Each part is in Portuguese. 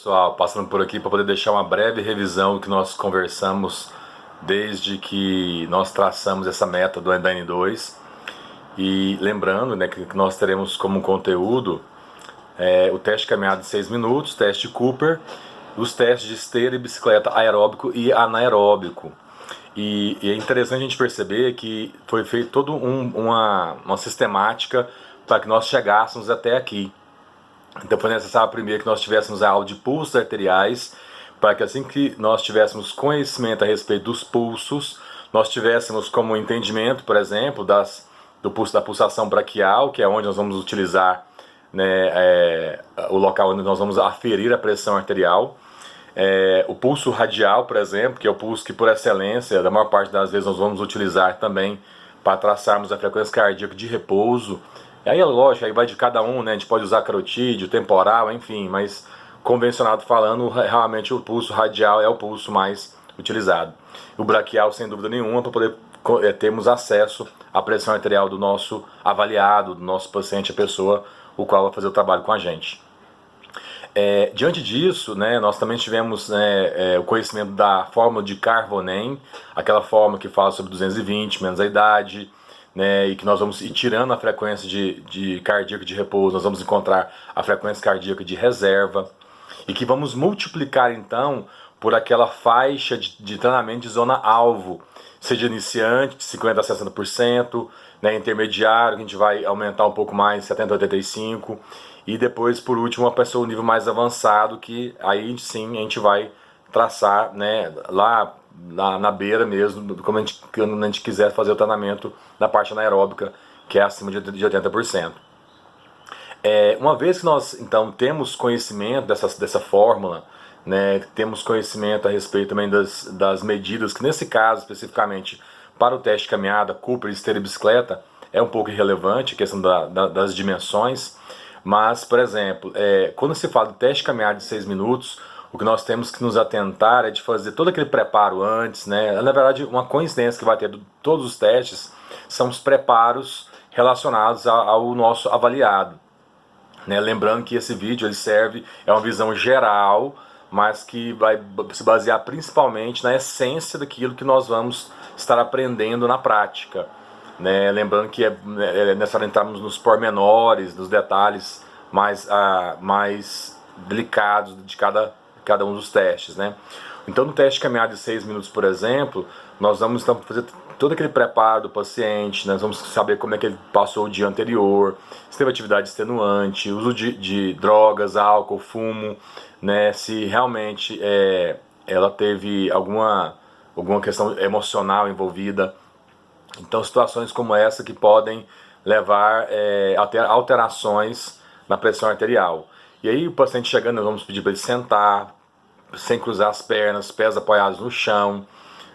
Pessoal, passando por aqui para poder deixar uma breve revisão do que nós conversamos desde que nós traçamos essa meta do N2. E lembrando, né, que nós teremos como conteúdo o teste de caminhada de 6 minutos, teste Cooper, os testes de esteira e bicicleta aeróbico e anaeróbico. E é interessante a gente perceber que foi feito toda uma sistemática para que nós chegássemos até aqui. Então foi necessário primeiro que nós tivéssemos a aula de pulsos arteriais, para que assim que nós tivéssemos conhecimento a respeito dos pulsos, nós tivéssemos como entendimento, por exemplo, do pulso da pulsação braquial, que é onde nós vamos utilizar, né, o local onde nós vamos aferir a pressão arterial. O pulso radial, por exemplo, que é o pulso que por excelência, da maior parte das vezes nós vamos utilizar também para traçarmos a frequência cardíaca de repouso. E aí é lógico, aí vai de cada um, né? A gente pode usar carotídeo, temporal, enfim, mas convencionado falando, realmente o pulso radial é o pulso mais utilizado. O braquial, sem dúvida nenhuma, para poder termos acesso à pressão arterial do nosso avaliado, do nosso paciente, a pessoa o qual vai fazer o trabalho com a gente. Diante disso, né, nós também tivemos o conhecimento da fórmula de Carbonen, aquela fórmula que fala sobre 220 menos a idade, né, e que nós vamos ir tirando a frequência de cardíaca de repouso, nós vamos encontrar a frequência cardíaca de reserva, e que vamos multiplicar então por aquela faixa de treinamento de zona alvo, seja iniciante de 50% a 60%, né, intermediário, que a gente vai aumentar um pouco mais, 70% a 85%, e depois, por último, uma pessoa no nível mais avançado, que aí sim a gente vai traçar, né, lá na beira mesmo, como quando a gente quiser fazer o treinamento da parte anaeróbica, que é acima de 80%. Uma vez que nós então temos conhecimento dessa fórmula, né, temos conhecimento a respeito também das medidas, que nesse caso especificamente para o teste de caminhada, Cooper, esteira e bicicleta, é um pouco irrelevante a questão das dimensões, mas, por exemplo, quando se fala de teste de caminhada de 6 minutos, o que nós temos que nos atentar é de fazer todo aquele preparo antes, né? Na verdade, uma coincidência que vai ter de todos os testes são os preparos relacionados ao nosso avaliado. Né? Lembrando que esse vídeo ele serve, é uma visão geral, mas que vai se basear principalmente na essência daquilo que nós vamos estar aprendendo na prática. Né? Lembrando que é necessário entrarmos nos pormenores, nos detalhes mais delicados de cada um dos testes. Né? Então, no teste de caminhada de 6 minutos, por exemplo, nós vamos então fazer todo aquele preparo do paciente, nós vamos saber como é que ele passou o dia anterior, se teve atividade extenuante, uso de drogas, álcool, fumo, né, se realmente ela teve alguma questão emocional envolvida. Então, situações como essa que podem levar a alterações na pressão arterial. E aí, o paciente chegando, nós vamos pedir para ele sentar, sem cruzar as pernas, pés apoiados no chão,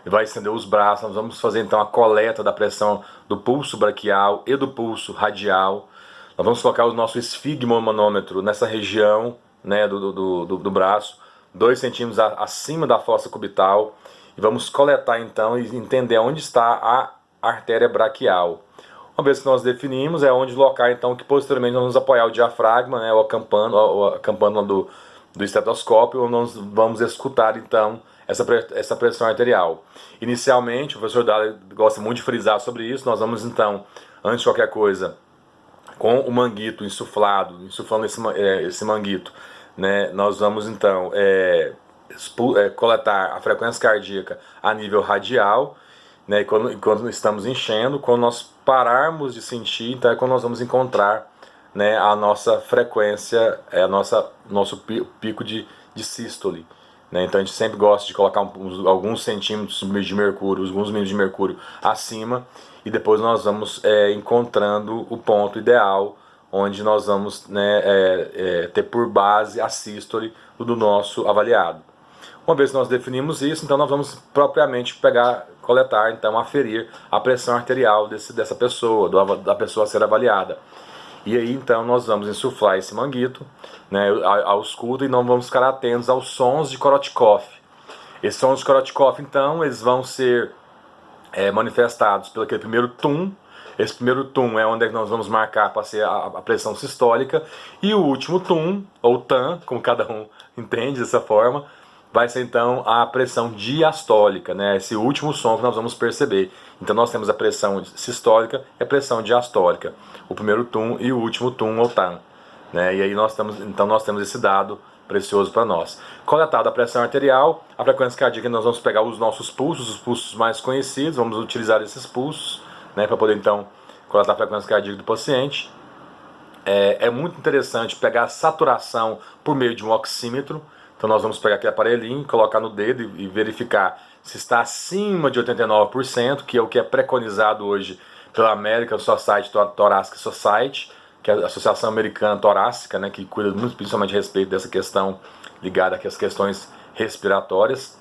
vai estender os braços. Nós vamos fazer então a coleta da pressão do pulso braquial e do pulso radial. Nós vamos colocar o nosso esfigmomanômetro nessa região, né, do braço, 2 centímetros acima da fossa cubital, e vamos coletar então e entender onde está a artéria braquial. Uma vez que nós definimos, é onde local então que posteriormente nós vamos apoiar o diafragma, né, ou a campânula do estetoscópio, onde nós vamos escutar então essa pressão arterial. Inicialmente, o professor Dali gosta muito de frisar sobre isso. Nós vamos então, antes de qualquer coisa, com o manguito insuflando esse manguito, né, nós vamos então coletar a frequência cardíaca a nível radial, né, quando estamos enchendo. Quando nós pararmos de sentir, então é quando nós vamos encontrar, né, a nossa frequência, nosso pico de sístole. Né? Então a gente sempre gosta de colocar alguns centímetros de mercúrio, alguns milímetros de mercúrio acima, e depois nós vamos encontrando o ponto ideal, onde nós vamos, né, ter por base a sístole do nosso avaliado. Uma vez que nós definimos isso, então nós vamos propriamente coletar, então aferir a pressão arterial dessa pessoa, da pessoa a ser avaliada. E aí então nós vamos insuflar esse manguito, né, ao escudo, e não vamos ficar atentos aos sons de Korotchkov. Esses sons de Korotchkov então eles vão ser manifestados pelo aquele primeiro tum, Esse primeiro TUM é onde nós vamos marcar para ser a pressão sistólica, e o último TUM, ou TAM, como cada um entende dessa forma, vai ser então a pressão diastólica, né? Esse último som que nós vamos perceber. Então nós temos a pressão sistólica e a pressão diastólica, o primeiro TUM e o último TUM ou TAM, né? E aí nós temos esse dado precioso para nós. Coletada a pressão arterial, a frequência cardíaca, nós vamos pegar os nossos pulsos, os pulsos mais conhecidos, vamos utilizar esses pulsos, né, para poder então coletar a frequência cardíaca do paciente. É muito interessante pegar a saturação por meio de um oxímetro. Então nós vamos pegar aquele aparelhinho, colocar no dedo e verificar se está acima de 89%, que é o que é preconizado hoje pela American Society Thoracic Society, que é a Associação Americana Torácica, né, que cuida muito principalmente a respeito dessa questão ligada às questões respiratórias.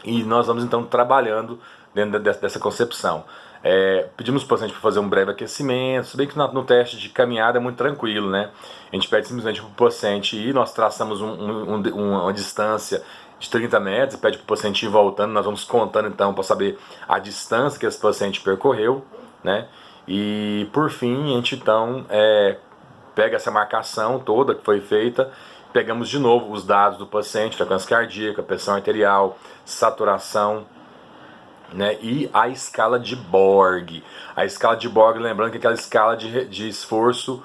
E nós vamos então trabalhando dentro dessa concepção. Pedimos para o paciente para fazer um breve aquecimento, se bem que no teste de caminhada é muito tranquilo, né? A gente pede simplesmente para o paciente ir, nós traçamos uma distância de 30 metros e pede para o paciente ir voltando, nós vamos contando então para saber a distância que esse paciente percorreu, né? E por fim, a gente então pega essa marcação toda que foi feita, pegamos de novo os dados do paciente, frequência cardíaca, pressão arterial, saturação, né, e a escala de Borg. A escala de Borg, lembrando que é aquela escala de esforço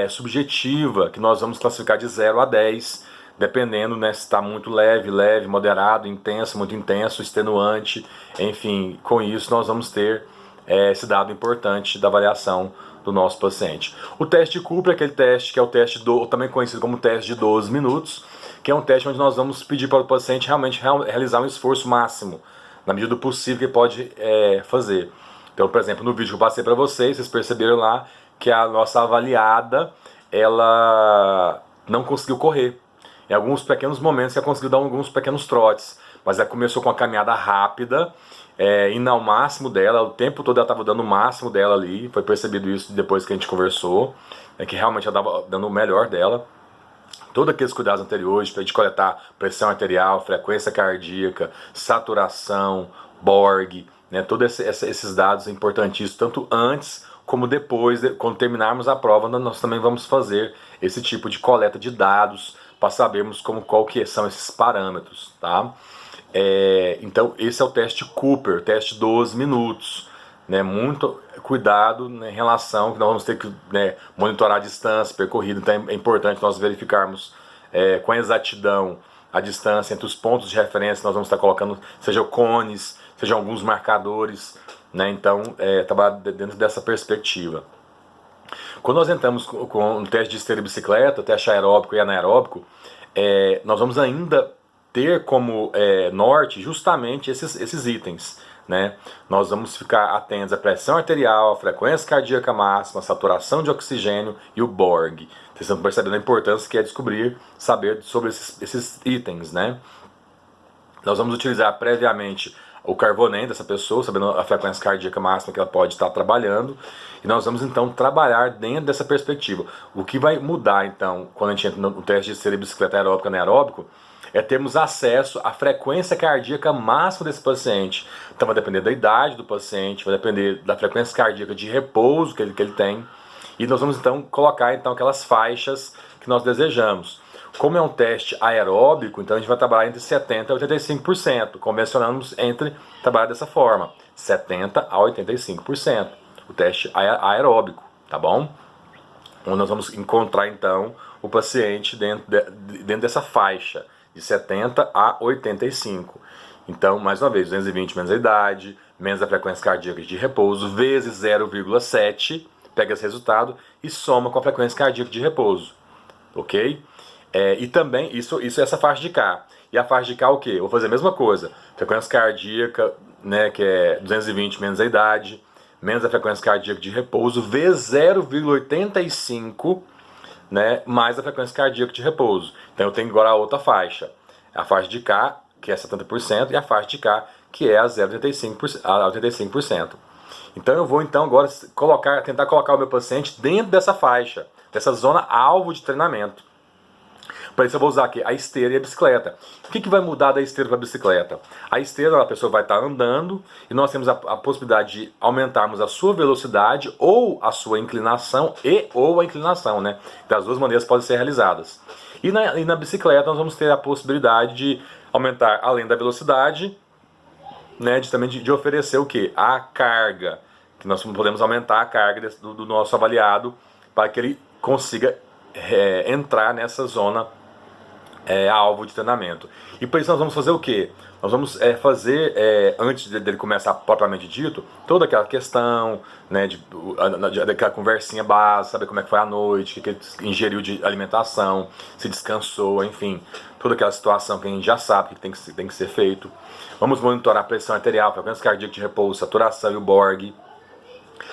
subjetiva, que nós vamos classificar de 0 a 10, dependendo, né, se está muito leve, moderado, intenso, muito intenso, extenuante, enfim, com isso nós vamos ter esse dado importante da avaliação do nosso paciente. O teste de Cooper é aquele teste que é o teste também conhecido como teste de 12 minutos, que é um teste onde nós vamos pedir para o paciente realmente realizar um esforço máximo, na medida do possível que ele pode fazer. Então, por exemplo, no vídeo que eu passei para vocês perceberam lá que a nossa avaliada, ela não conseguiu correr. Em alguns pequenos momentos ela conseguiu dar alguns pequenos trotes, mas ela começou com uma caminhada rápida, indo ao máximo dela, o tempo todo ela estava dando o máximo dela ali, foi percebido isso depois que a gente conversou, que realmente ela estava dando o melhor dela. Todos aqueles cuidados anteriores, para a gente coletar pressão arterial, frequência cardíaca, saturação, Borg, né, todos esses dados importantíssimos, tanto antes como depois, quando terminarmos a prova, nós também vamos fazer esse tipo de coleta de dados para sabermos qual que são esses parâmetros, tá? Então esse é o teste Cooper, teste 12 minutos, né? Muito cuidado, né, em relação que nós vamos ter que, né, monitorar a distância percorrida. Então é importante nós verificarmos com exatidão a distância entre os pontos de referência que nós vamos estar colocando, sejam cones, sejam alguns marcadores, né? Então trabalhar dentro dessa perspectiva. Quando nós entramos com um teste de esteira e bicicleta, teste aeróbico e anaeróbico, nós vamos ainda ter como norte justamente esses itens, né? Nós vamos ficar atentos à pressão arterial, à frequência cardíaca máxima, à saturação de oxigênio e o Borg. Vocês estão percebendo a importância que é saber sobre esses itens, né? Nós vamos utilizar previamente o carbonem dessa pessoa, sabendo a frequência cardíaca máxima que ela pode estar trabalhando, e nós vamos então trabalhar dentro dessa perspectiva. O que vai mudar então, quando a gente entra no teste de esteira e bicicleta aeróbico e anaeróbico, é termos acesso à frequência cardíaca máxima desse paciente. Então vai depender da idade do paciente, vai depender da frequência cardíaca de repouso que ele tem, e nós vamos então colocar então aquelas faixas que nós desejamos. Como é um teste aeróbico, então a gente vai trabalhar entre 70% a 85%. Convencionamos trabalhar dessa forma, 70% a 85%. O teste aeróbico, tá bom? Onde nós vamos encontrar então o paciente dentro dessa faixa, de 70% a 85%. Então, mais uma vez, 220 menos a idade, menos a frequência cardíaca de repouso, vezes 0,7, pega esse resultado e soma com a frequência cardíaca de repouso. Ok? E também, isso é essa faixa de K. E a faixa de K o quê? Eu vou fazer a mesma coisa. Frequência cardíaca, né, que é 220 menos a idade, menos a frequência cardíaca de repouso, vezes 0,85, né, mais a frequência cardíaca de repouso. Então eu tenho agora a outra faixa. A faixa de K, que é 70%, e a faixa de K, que é a 0,85%. Então eu vou então agora tentar colocar o meu paciente dentro dessa faixa, dessa zona alvo de treinamento, Para isso eu vou usar aqui a esteira e a bicicleta. O que vai mudar da esteira para a bicicleta? A esteira, a pessoa vai estar andando e nós temos a possibilidade de aumentarmos a sua velocidade ou a sua inclinação ou a inclinação, né? Das duas maneiras podem ser realizadas. E na bicicleta nós vamos ter a possibilidade de aumentar, além da velocidade, né, também de oferecer o quê? A carga. Que nós podemos aumentar a carga do nosso avaliado para que ele consiga entrar nessa zona alvo de treinamento. E por isso nós vamos fazer o quê? Nós vamos fazer, antes dele começar propriamente dito, toda aquela questão, né, daquela conversinha básica, saber como é que foi a noite, o que ele ingeriu de alimentação, se descansou, enfim, toda aquela situação que a gente já sabe que tem que ser feito. Vamos monitorar a pressão arterial, frequência cardíaca de repouso, saturação e o Borg.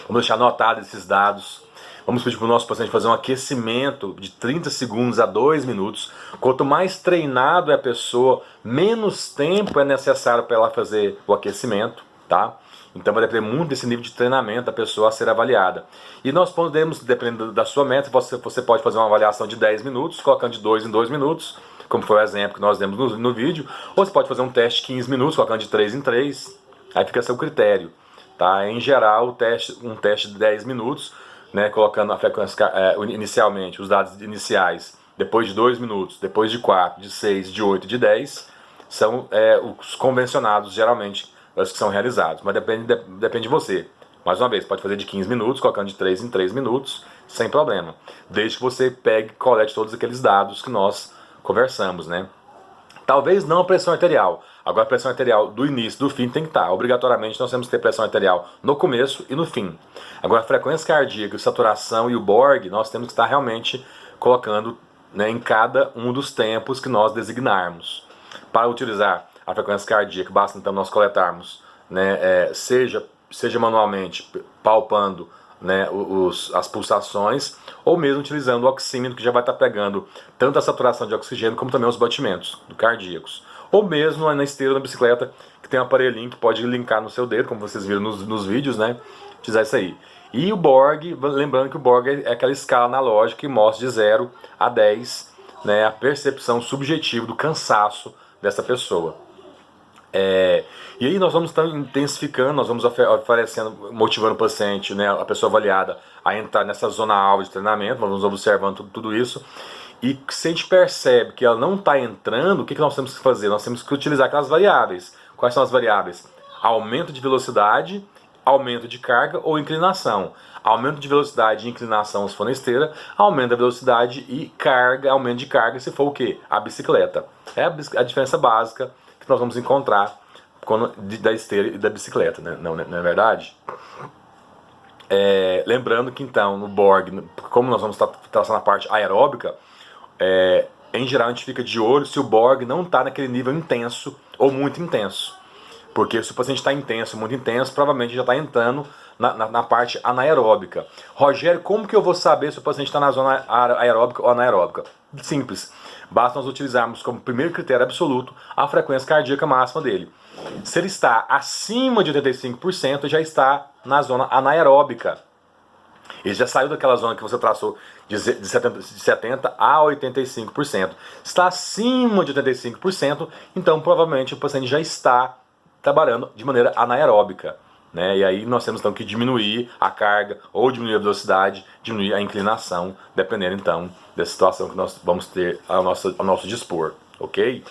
Vamos deixar anotado esses dados. Vamos pedir para o nosso paciente fazer um aquecimento de 30 segundos a 2 minutos. Quanto mais treinado é a pessoa, menos tempo é necessário para ela fazer o aquecimento, tá? Então vai depender muito desse nível de treinamento da pessoa a ser avaliada. E nós podemos, dependendo da sua meta, você pode fazer uma avaliação de 10 minutos, colocando de 2 em 2 minutos, como foi o exemplo que nós demos no vídeo. Ou você pode fazer um teste de 15 minutos, colocando de 3 em 3. Aí fica a seu critério. Tá? Em geral, um teste de 10 minutos, né, colocando a frequência inicialmente, os dados iniciais, depois de 2 minutos, depois de 4, de 6, de 8, de 10, são os convencionados, geralmente, os que são realizados. Mas depende de você. Mais uma vez, pode fazer de 15 minutos, colocando de 3 em 3 minutos, sem problema. Desde que você pegue e colete todos aqueles dados que nós conversamos, né? Talvez não a pressão arterial. Agora a pressão arterial do início, do fim tem que estar. Obrigatoriamente nós temos que ter pressão arterial no começo e no fim. Agora a frequência cardíaca, a saturação e o Borg, nós temos que estar realmente colocando, né, em cada um dos tempos que nós designarmos. Para utilizar a frequência cardíaca, basta então nós coletarmos, né, seja manualmente, palpando, né, as pulsações, ou mesmo utilizando o oxímetro, que já vai estar pegando tanto a saturação de oxigênio como também os batimentos cardíacos. Ou mesmo na esteira da bicicleta, que tem um aparelhinho que pode linkar no seu dedo, como vocês viram nos vídeos, né? Utilizar isso aí. E o Borg, lembrando que o Borg é aquela escala analógica que mostra de 0 a 10, né, a percepção subjetiva do cansaço dessa pessoa. E aí nós vamos estar intensificando, nós vamos oferecendo, motivando o paciente, né, a pessoa avaliada, a entrar nessa zona alvo de treinamento. Nós vamos observando tudo isso. E se a gente percebe que ela não está entrando, o que nós temos que fazer? Nós temos que utilizar aquelas variáveis. Quais são as variáveis? Aumento de velocidade, aumento de carga ou inclinação. Aumento de velocidade e inclinação se for na esteira, aumento da velocidade e carga, aumento de carga se for o quê? A bicicleta. É a diferença básica que nós vamos encontrar da esteira e da bicicleta, né? Não é verdade? Lembrando que então no Borg, como nós vamos estar traçando a parte aeróbica, em geral a gente fica de olho se o Borg não está naquele nível intenso ou muito intenso. Porque se o paciente está intenso, muito intenso, provavelmente já está entrando na parte anaeróbica. Rogério, como que eu vou saber se o paciente está na zona aeróbica ou anaeróbica? Simples. Basta nós utilizarmos como primeiro critério absoluto a frequência cardíaca máxima dele. Se ele está acima de 85%, já está na zona anaeróbica. Ele já saiu daquela zona que você traçou de 70% a 85%. Se está acima de 85%, então provavelmente o paciente já está trabalhando de maneira anaeróbica, né? E aí nós temos então que diminuir a carga ou diminuir a velocidade, diminuir a inclinação, dependendo então dessa situação que nós vamos ter ao nosso dispor, ok?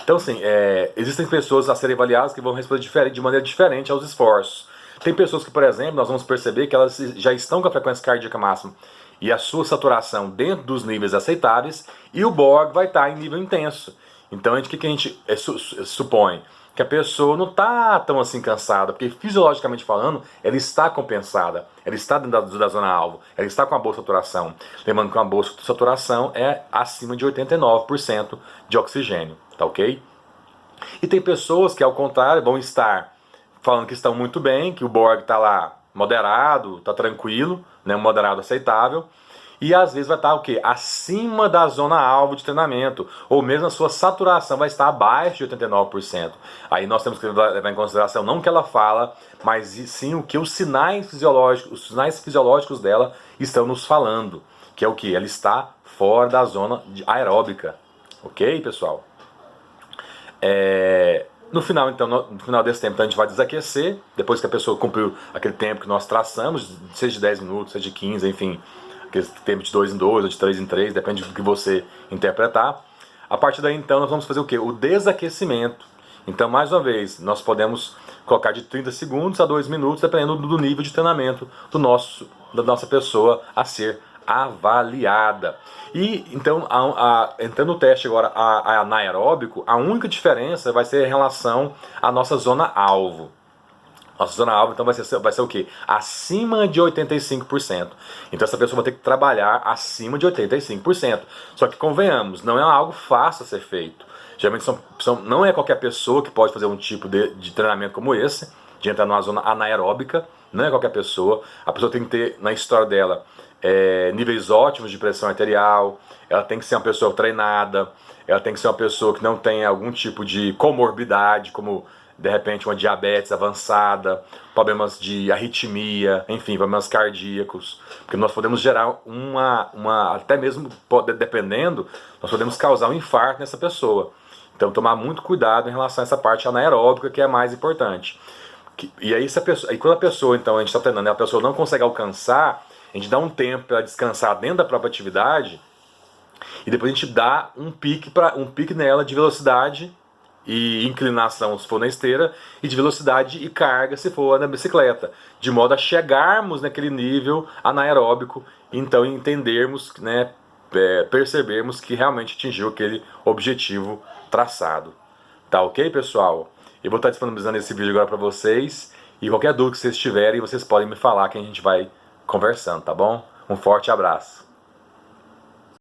Então assim, existem pessoas a serem avaliadas que vão responder de maneira diferente aos esforços. Tem pessoas que, por exemplo, nós vamos perceber que elas já estão com a frequência cardíaca máxima e a sua saturação dentro dos níveis aceitáveis e o Borg vai estar em nível intenso. Então, o que a gente supõe? Que a pessoa não está tão assim cansada, porque fisiologicamente falando, ela está compensada, ela está dentro da zona alvo, ela está com uma boa saturação. Lembrando que uma boa saturação é acima de 89% de oxigênio, tá ok? E tem pessoas que, ao contrário, vão estar falando que estão muito bem, que o Borg está lá moderado, está tranquilo, né, moderado aceitável. E às vezes vai estar o quê? Acima da zona alvo de treinamento, ou mesmo a sua saturação vai estar abaixo de 89%. Aí nós temos que levar em consideração não o que ela fala, mas sim o que os sinais fisiológicos dela estão nos falando, que é o que? Ela está fora da zona aeróbica. Ok, pessoal? No final, então, no final desse tempo, então, a gente vai desaquecer, depois que a pessoa cumpriu aquele tempo que nós traçamos, seja de 10 minutos, seja de 15, enfim, aquele tempo de 2 em 2 ou de 3 em 3, depende do que você interpretar. A partir daí, então, nós vamos fazer o quê? O desaquecimento. Então, mais uma vez, nós podemos colocar de 30 segundos a 2 minutos, dependendo do nível de treinamento da nossa pessoa a ser avaliada. E então, entrando no teste agora anaeróbico, a única diferença vai ser em relação à nossa zona alvo. Nossa zona alvo então vai ser o quê? Acima de 85%. Então essa pessoa vai ter que trabalhar acima de 85%. Só que convenhamos, não é algo fácil a ser feito. Geralmente não é qualquer pessoa que pode fazer um tipo de treinamento como esse, de entrar numa zona anaeróbica. Não é qualquer pessoa. A pessoa tem que ter na história dela níveis ótimos de pressão arterial, ela tem que ser uma pessoa treinada, ela tem que ser uma pessoa que não tem algum tipo de comorbidade, como de repente uma diabetes avançada, problemas de arritmia, enfim, problemas cardíacos, porque nós podemos gerar até mesmo dependendo, nós podemos causar um infarto nessa pessoa. Então tomar muito cuidado em relação a essa parte anaeróbica, que é a mais importante. E aí, quando a pessoa, então, a gente está treinando, a pessoa não consegue alcançar, a gente dá um tempo para descansar dentro da própria atividade e depois a gente dá um pique nela de velocidade e inclinação se for na esteira e de velocidade e carga se for na bicicleta, de modo a chegarmos naquele nível anaeróbico e então entendermos, né, percebermos que realmente atingiu aquele objetivo traçado. Tá ok, pessoal? Eu vou estar disponibilizando esse vídeo agora para vocês e qualquer dúvida que vocês tiverem, vocês podem me falar que a gente vai conversando, tá bom? Um forte abraço.